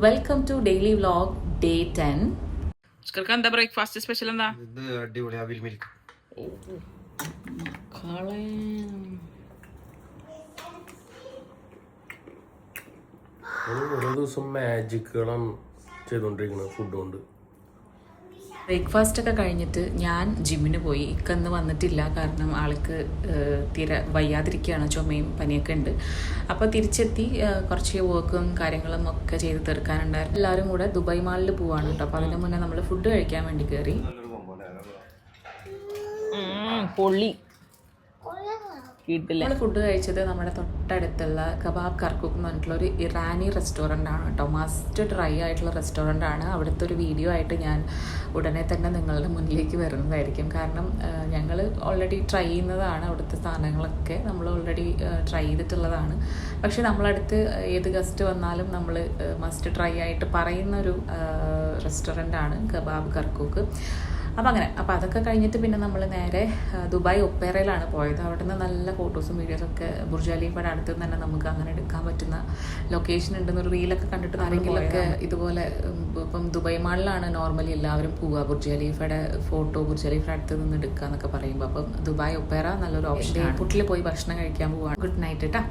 Welcome to daily vlog day 10. ഉസ്കർക്ക് എന്താ breakfast special എന്താ? ഇത് അടിപൊളി അവിൽ മിൽക്ക്. ഓരോ ദിവസം മാജിക്കുകളാണ് ചെയ്തുകൊണ്ടിരിക്കുന്നത് ഫുഡ് കൊണ്ട്. ബ്രേക്ക്ഫാസ്റ്റ് ഒക്കെ കഴിഞ്ഞിട്ട് ഞാൻ ജിമ്മിന് പോയി. ഇക്കന്ന് വന്നിട്ടില്ല, കാരണം ആൾക്ക് തീരെ വയ്യാതിരിക്കുകയാണ്, ചുമയും പനിയൊക്കെ ഉണ്ട്. അപ്പോൾ തിരിച്ചെത്തി കുറച്ച് വർക്കും കാര്യങ്ങളും ഒക്കെ ചെയ്ത് തീർക്കാനുണ്ടായിരുന്നു. എല്ലാവരും കൂടെ ദുബായ് മാളിൽ പോവാണ് കേട്ടോ. അപ്പോൾ അതിന് മുന്നേ നമ്മൾ ഫുഡ് കഴിക്കാൻ വേണ്ടി കയറി. പൊള്ളി നമ്മൾ ഫുഡ് കഴിച്ചത് നമ്മുടെ തൊട്ടടുത്തുള്ള കബാബ് കർക്കൂക്ക് എന്ന് പറഞ്ഞിട്ടുള്ള ഒരു ഇറാനി റെസ്റ്റോറൻ്റ് ആണ് കേട്ടോ. മസ്റ്റ് ട്രൈ ആയിട്ടുള്ള റെസ്റ്റോറൻ്റ് ആണ്. അവിടുത്തെ ഒരു വീഡിയോ ആയിട്ട് ഞാൻ ഉടനെ തന്നെ നിങ്ങളുടെ മുന്നിലേക്ക് വരുന്നതായിരിക്കും. കാരണം ഞങ്ങൾ ഓൾറെഡി ട്രൈ ചെയ്യുന്നതാണ്, അവിടുത്തെ സാധനങ്ങളൊക്കെ നമ്മൾ ഓൾറെഡി ട്രൈ ചെയ്തിട്ടുള്ളതാണ്. പക്ഷേ നമ്മളടുത്ത് ഏത് ഗസ്റ്റ് വന്നാലും നമ്മൾ മസ്റ്റ് ട്രൈ ആയിട്ട് പറയുന്നൊരു റെസ്റ്റോറൻ്റ് ആണ് കബാബ് കർക്കൂക്ക്. അപ്പോൾ അതൊക്കെ കഴിഞ്ഞിട്ട് പിന്നെ നമ്മൾ നേരെ ദുബായ് ഒപ്പേറയിലാണ് പോയത്. അവിടെ നിന്ന് നല്ല ഫോട്ടോസും വീഡിയോസൊക്കെ ബുർജ് ഖലീഫയുടെ അടുത്ത് തന്നെ നമുക്ക് അങ്ങനെ എടുക്കാൻ പറ്റുന്ന ലൊക്കേഷൻ ഉണ്ടെന്നൊരു റീലൊക്കെ കണ്ടിട്ട് ആരെങ്കിലൊക്കെ ഇതുപോലെ ഇപ്പം ദുബായ് മാളിലാണ് നോർമലി എല്ലാവരും പോവുക, ബുർജ് ഖലീഫയുടെ ഫോട്ടോ ബുർജ് ഖലീഫയുടെ അടുത്ത് നിന്ന് എടുക്കുക എന്നൊക്കെ പറയുമ്പോൾ. അപ്പം ദുബായ് ഒപ്പേറ നല്ലൊരു ഓപ്ഷൻ. ഫുഡിൽ പോയി ഭക്ഷണം കഴിക്കാൻ പോവാണ്. ഗുഡ് നൈറ്റ് കേട്ടോ.